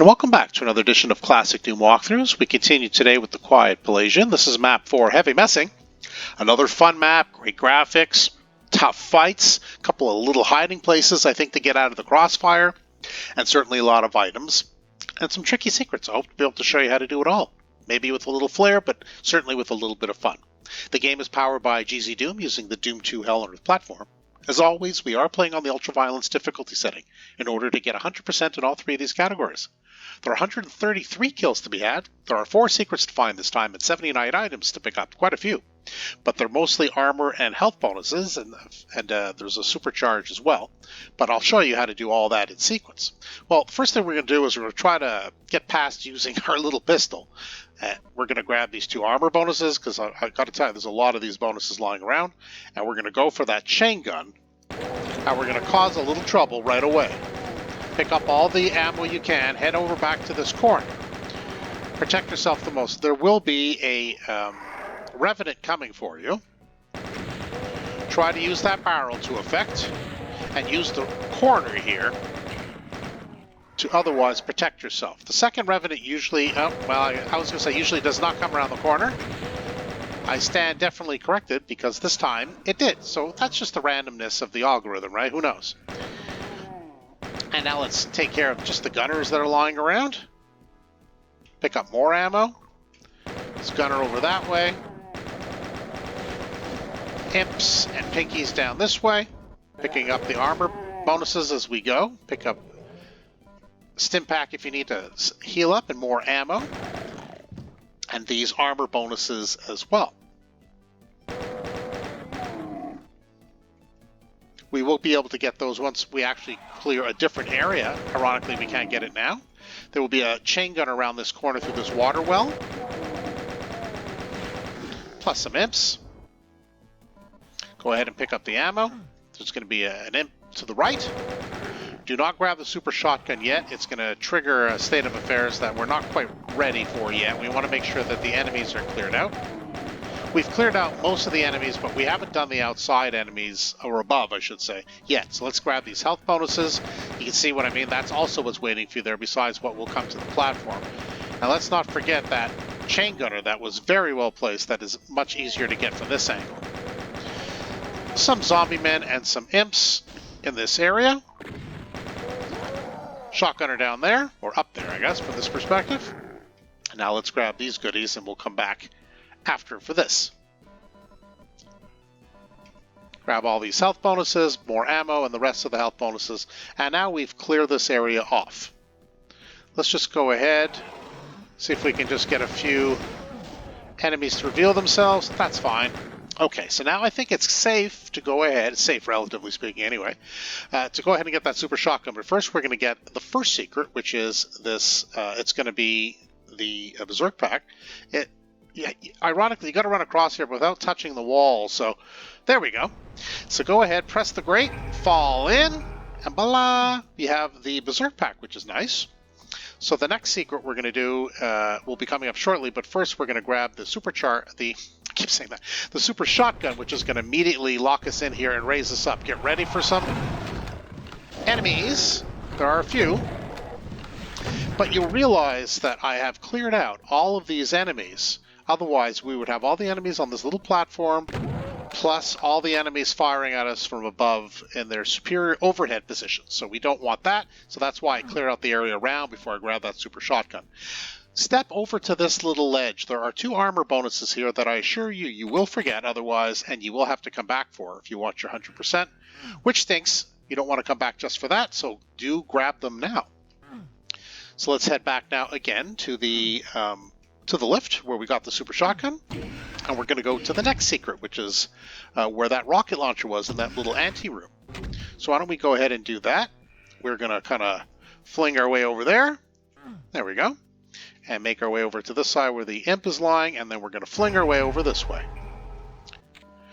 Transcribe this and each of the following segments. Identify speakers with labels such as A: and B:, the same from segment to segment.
A: And welcome back to another edition of Classic Doom Walkthroughs. We continue today with the Quiet Pelagian. This is map 4, Heavy Messing. Another fun map, great graphics, tough fights, a couple of little hiding places, I think, to get out of the crossfire, and certainly a lot of items, and some tricky secrets. I hope to be able to show you how to do it all. Maybe with a little flair, but certainly with a little bit of fun. The game is powered by GZDoom using the Doom 2 Hell on Earth platform. As always, we are playing on the ultra-violence difficulty setting in order to get 100% in all three of these categories. There are 133 kills to be had. There are 4 secrets to find this time and 79 items to pick up, quite a few. But they're mostly armor and health bonuses, and there's a supercharge as well. But I'll show you how to do all that in sequence. Well, the first thing we're going to do is we're going to try to get past using our little pistol. We're going to grab these 2 armor bonuses, because I've got to tell you, there's a lot of these bonuses lying around. And we're going to go for that chain gun, and we're going to cause a little trouble right away. Pick up all the ammo you can, head over back to this corner. Protect yourself the most. There will be a revenant coming for you. Try to use that barrel to effect, and use the corner here to otherwise protect yourself. The second revenant usually, I was going to say usually does not come around the corner. I stand definitely corrected, because this time it did. So that's just the randomness of the algorithm, right? Who knows? And now let's take care of just the gunners that are lying around. Pick up more ammo. This gunner over that way. Imps and pinkies down this way. Picking up the armor bonuses as we go. Pick up stim pack if you need to heal up, and more ammo. And these armor bonuses as well. We will be able to get those once we actually clear a different area. Ironically, we can't get it now. There will be a chain gun around this corner through this water well. Plus some imps. Go ahead and pick up the ammo. There's going to be an imp to the right. Do not grab the super shotgun yet. It's going to trigger a state of affairs that we're not quite ready for yet. We want to make sure that the enemies are cleared out. We've cleared out most of the enemies, but we haven't done the outside enemies, or above, I should say, yet. So let's grab these health bonuses. You can see what I mean. That's also what's waiting for you there, besides what will come to the platform. Now let's not forget that chain gunner that was very well placed, that is much easier to get from this angle. Some zombie men and some imps in this area. Shotgunner down there, or up there, I guess, from this perspective. And now let's grab these goodies, and we'll come back after for this. Grab all these health bonuses, more ammo, and the rest of the health bonuses. And now we've cleared this area off. Let's just go ahead, see if we can just get a few enemies to reveal themselves. That's fine. Okay, so now I think it's safe to go ahead, safe relatively speaking anyway, to go ahead and get that super shotgun. But first we're going to get the first secret, which is this, it's going to be the Berserk pack. Ironically, you got to run across here without touching the wall, so there we go. So go ahead, press the grate, fall in, and voila, you have the Berserk pack, which is nice. So the next secret we're going to do will be coming up shortly, but first we're going to grab the the super shotgun, which is going to immediately lock us in here and raise us up. Get ready for some enemies. There are a few. But you'll realize that I have cleared out all of these enemies. Otherwise, we would have all the enemies on this little platform, plus all the enemies firing at us from above in their superior overhead positions. So we don't want that. So that's why I cleared out the area around before I grab that super shotgun. Step over to this little ledge. There are 2 armor bonuses here that I assure you, you will forget otherwise, and you will have to come back for if you want your 100%, which stinks. You don't want to come back just for that, so do grab them now. So let's head back now again to the lift where we got the super shotgun, and we're going to go to the next secret, which is where that rocket launcher was in that little ante-room. So why don't we go ahead and do that? We're going to kind of fling our way over there. There we go. And make our way over to this side where the imp is lying, and then we're going to fling our way over this way.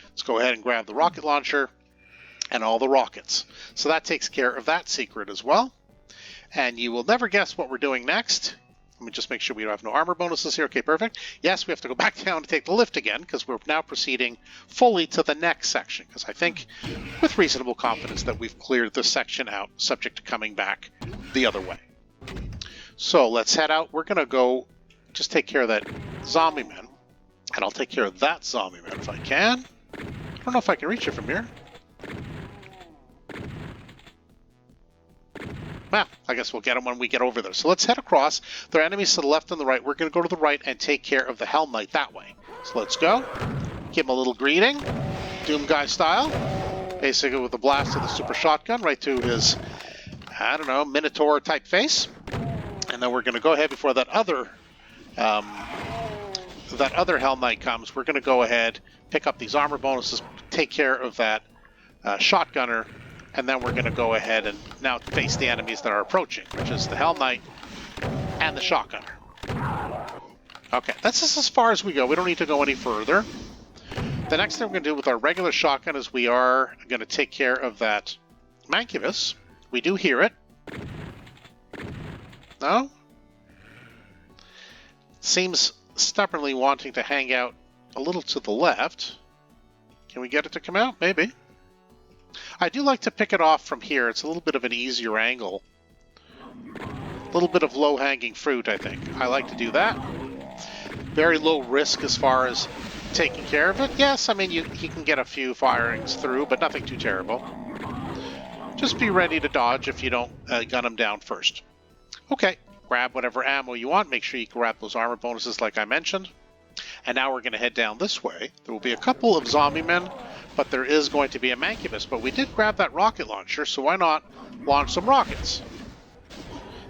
A: Let's go ahead and grab the rocket launcher and all the rockets. So that takes care of that secret as well. And you will never guess what we're doing next. Let me just make sure we don't have no armor bonuses here. Okay, perfect. Yes, we have to go back down to take the lift again, because we're now proceeding fully to the next section, because I think with reasonable confidence that we've cleared this section out, subject to coming back the other way. So let's head out. We're going to go just take care of that zombie man. And I'll take care of that zombie man if I can. I don't know if I can reach it from here. Well, I guess we'll get them when we get over there. So let's head across. There are enemies to the left and the right. We're going to go to the right and take care of the Helm Knight that way. So let's go. Give him a little greeting. Doom guy style. Basically with a blast of the super shotgun right to his, I don't know, Minotaur type face. And then we're going to go ahead before that other Helm Knight comes. We're going to go ahead, pick up these armor bonuses, take care of that shotgunner, and then we're going to go ahead and now face the enemies that are approaching, which is the Helm Knight and the shotgunner. Okay, that's just as far as we go. We don't need to go any further. The next thing we're going to do with our regular shotgun is we are going to take care of that Mancubus. We do hear it. No? Seems stubbornly wanting to hang out a little to the left. Can we get it to come out? Maybe. I do like to pick it off from here. It's a little bit of an easier angle. A little bit of low-hanging fruit, I think. I like to do that. Very low risk as far as taking care of it. Yes, I mean, he can get a few firings through, but nothing too terrible. Just be ready to dodge if you don't gun him down first. Okay, grab whatever ammo you want. Make sure you grab those armor bonuses like I mentioned. And now we're going to head down this way. There will be a couple of zombie men, but there is going to be a Mancubus. But we did grab that rocket launcher, so why not launch some rockets?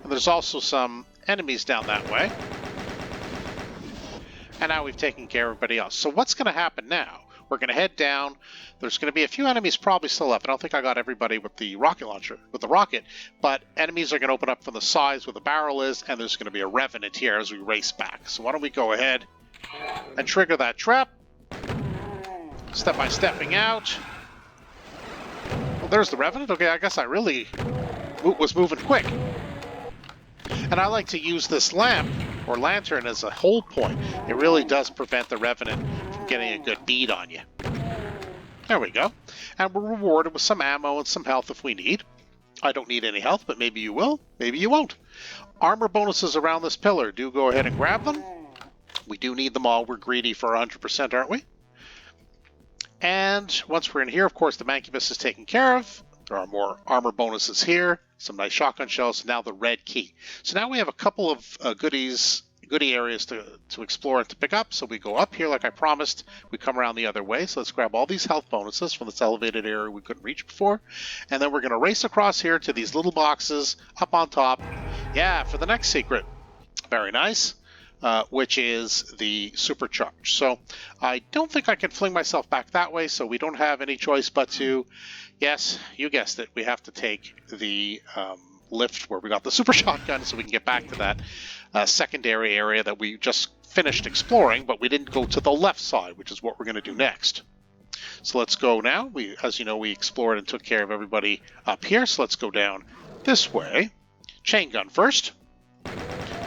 A: And there's also some enemies down that way. And now we've taken care of everybody else. So what's going to happen now? We're going to head down. There's going to be a few enemies probably still up. I don't think I got everybody with the rocket launcher, with the rocket, but enemies are going to open up from the sides where the barrel is, and there's going to be a Revenant here as we race back. So why don't we go ahead and trigger that trap. Step by stepping out. Well, there's the Revenant. Okay, I guess I really was moving quick. And I like to use this lamp or lantern as a hold point. It really does prevent the Revenant from getting a good bead on you. There we go. And we're rewarded with some ammo and some health if we need. I don't need any health, but maybe you will, maybe you won't. Armor bonuses around this pillar. Do go ahead and grab them. We do need them all. We're greedy for 100%, aren't we? And once we're in here, of course, the Mancubus is taken care of. There are more armor bonuses here. Some nice shotgun shells. Now the red key. So now we have a couple of goodie areas to explore and to pick up. So we go up here like I promised. We come around the other way. So let's grab all these health bonuses from this elevated area we couldn't reach before. And then we're going to race across here to these little boxes up on top. Yeah, for the next secret. Very nice. Which is the supercharge. So I don't think I can fling myself back that way, so we don't have any choice but to, yes, you guessed it, we have to take the lift where we got the super shotgun so we can get back to that secondary area that we just finished exploring, but we didn't go to the left side, which is what we're going to do next. So let's go now. As you know, we explored and took care of everybody up here, so let's go down this way. Chain gun first.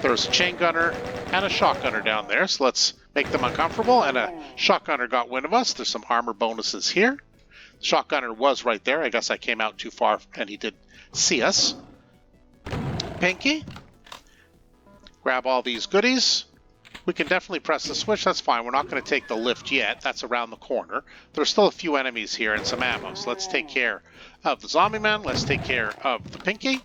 A: There's a chain gunner and a shotgunner down there, so let's make them uncomfortable. And a shotgunner got wind of us. There's some armor bonuses here. The shotgunner was right there. I guess I came out too far and he did see us. Pinky. Grab all these goodies. We can definitely press the switch. That's fine. We're not going to take the lift yet. That's around the corner. There's still a few enemies here and some ammo. So let's take care of the zombie man. Let's take care of the Pinky.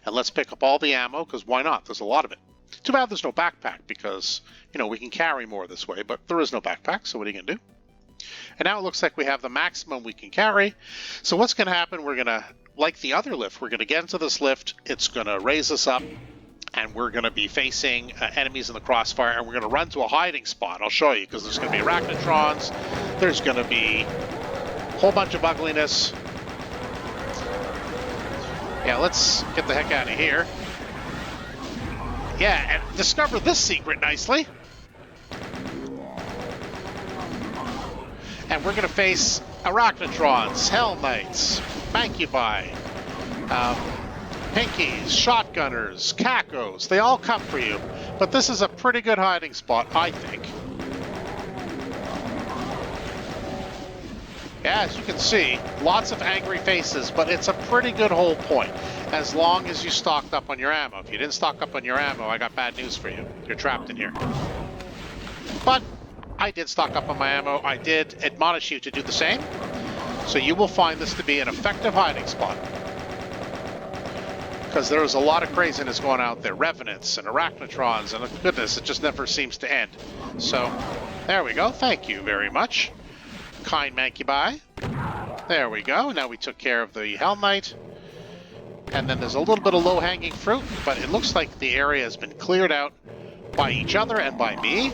A: And let's pick up all the ammo, because why not? There's a lot of it. Too bad there's no backpack, because, you know, we can carry more this way, but there is no backpack, so what are you going to do? And now it looks like we have the maximum we can carry. So what's going to happen, we're going to, like the other lift, we're going to get into this lift, it's going to raise us up, and we're going to be facing enemies in the crossfire, and we're going to run to a hiding spot. I'll show you, because there's going to be arachnotrons, there's going to be a whole bunch of ugliness. Yeah, let's get the heck out of here. Yeah, and discover this secret nicely. And we're going to face arachnotrons, Helm Knights, Mancubi, Pinkies, Shotgunners, Cacos. They all come for you. But this is a pretty good hiding spot, I think. Yeah, as you can see, lots of angry faces, but it's a pretty good hold point as long as you stocked up on your ammo. If you didn't stock up on your ammo, I got bad news for you. You're trapped in here. But I did stock up on my ammo. I did admonish you to do the same. So you will find this to be an effective hiding spot. Because there is a lot of craziness going out there. Revenants and Arachnotrons, and goodness, it just never seems to end. So, there we go. Thank you very much, kind Mancubi. There we go. Now we took care of the Hell Knight. And then there's a little bit of low-hanging fruit, but it looks like the area has been cleared out by each other and by me.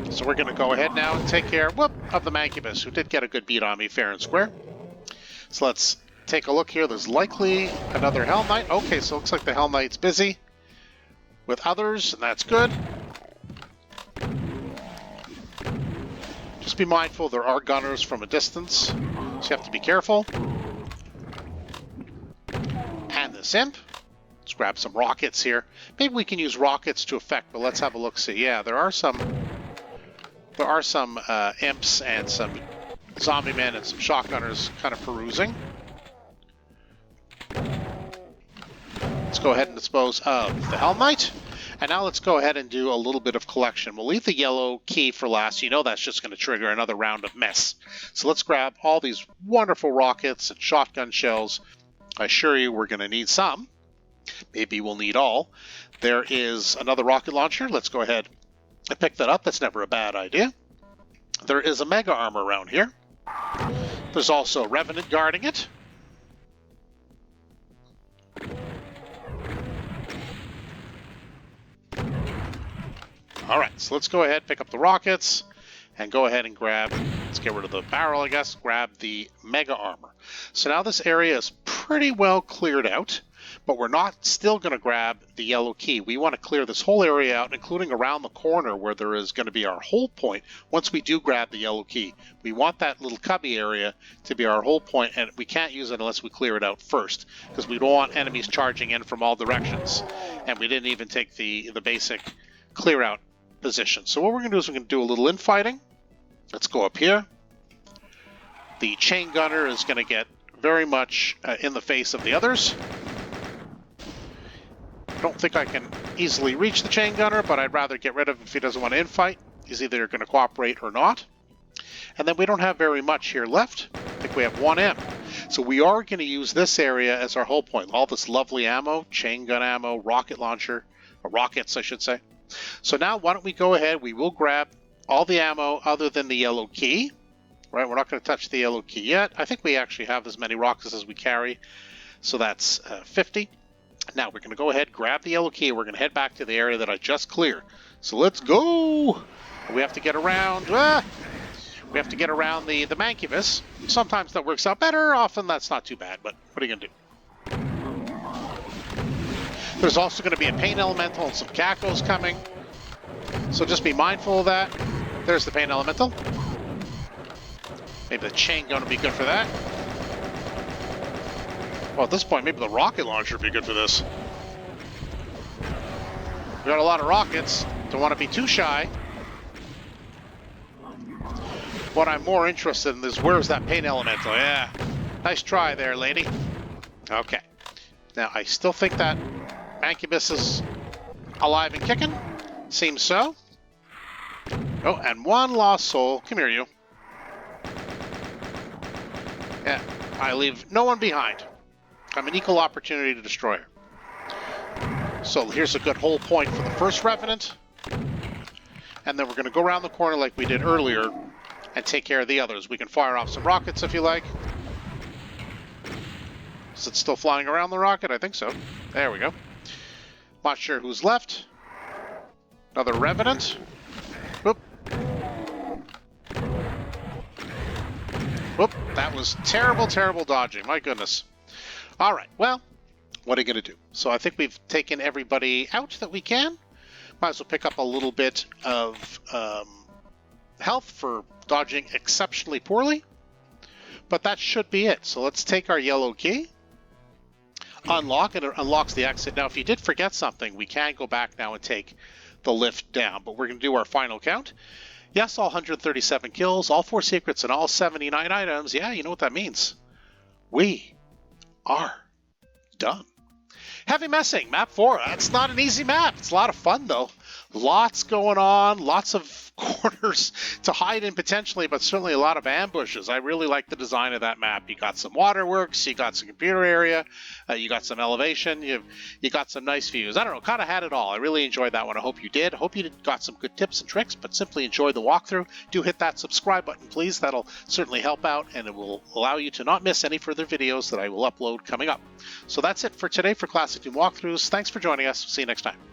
A: So we're going to go ahead now and take care, of the Mancubus, who did get a good beat on me fair and square. So let's take a look here. There's likely another Hell Knight. Okay, so it looks like the Hell Knight's busy with others, and that's good. Just be mindful, there are gunners from a distance, so you have to be careful. And this imp. Let's grab some rockets here. Maybe we can use rockets to effect, but let's have a look-see. Yeah, there are some imps and some zombie men and some shotgunners kind of perusing. Let's go ahead and dispose of the Hell Knight. And now let's go ahead and do a little bit of collection. We'll leave the yellow key for last. You know that's just going to trigger another round of mess. So let's grab all these wonderful rockets and shotgun shells. I assure you we're going to need some. Maybe we'll need all. There is another rocket launcher. Let's go ahead and pick that up. That's never a bad idea. There is a mega armor around here. There's also a Revenant guarding it. Alright, so let's go ahead, pick up the rockets, and go ahead and grab, let's get rid of the barrel, I guess, grab the mega armor. So now this area is pretty well cleared out, but we're not still going to grab the yellow key. We want to clear this whole area out, including around the corner where there is going to be our hold point once we do grab the yellow key. We want that little cubby area to be our hold point, and we can't use it unless we clear it out first, because we don't want enemies charging in from all directions. And we didn't even take the basic clear out position. So what we're going to do is we're going to do a little infighting. Let's go up here. The chain gunner is going to get very much in the face of the others. I don't think I can easily reach the chain gunner, but I'd rather get rid of him if he doesn't want to infight. He's either going to cooperate or not. And then we don't have very much here left. I think we have one M. So we are going to use this area as our hold point. All this lovely ammo, chain gun ammo, rocket launcher, or rockets I should say. So now why don't we go ahead, we will grab all the ammo other than the yellow key. Right, we're not going to touch the yellow key yet. I think we actually have as many rockets as we carry. So that's 50. Now we're going to go ahead, grab the yellow key. We're going to head back to the area that I just cleared. So let's go! We have to get around... we have to get around the Mancubus. Sometimes that works out better. Often that's not too bad, but what are you going to do? There's also going to be a pain elemental and some cacos coming. So just be mindful of that. There's the pain elemental. Maybe the chain gun will be good for that. Well, at this point, maybe the rocket launcher would be good for this. We got a lot of rockets. Don't want to be too shy. What I'm more interested in is where's that pain elemental? Yeah. Nice try there, lady. Okay. Now, I still think that Mancubus is alive and kicking. Seems so. Oh, and one lost soul. Come here, you. Yeah, I leave no one behind. I'm an equal opportunity to destroy her. So here's a good hold point for the first Revenant. And then we're going to go around the corner like we did earlier and take care of the others. We can fire off some rockets if you like. Is it still flying around the rocket? I think so. There we go. Not sure who's left. Another Revenant. Whoop. Whoop. That was terrible, terrible dodging. My goodness. All right. Well, what are you going to do? So I think we've taken everybody out that we can. Might as well pick up a little bit of health for dodging exceptionally poorly. But that should be it. So let's take our yellow key. Unlock, and it unlocks the exit. Now, if you did forget something, we can go back now and take the lift down. But we're going to do our final count. Yes, all 137 kills, all 4 secrets, and all 79 items. Yeah, you know what that means. We are done. Heavy Messing, map 4. That's not an easy map. It's a lot of fun, though. Lots going on, lots of corners to hide in potentially, but certainly a lot of ambushes. I really like the design of that map. You got some waterworks, you got some computer area, you got some elevation, you got some nice views. I don't know, kind of had it all. I really enjoyed that one. I hope you did. I hope you got some good tips and tricks, but simply enjoy the walkthrough. Do hit that subscribe button, please. That'll certainly help out, and it will allow you to not miss any further videos that I will upload coming up. So that's it for today for Classic Doom Walkthroughs. Thanks for joining us. See you next time.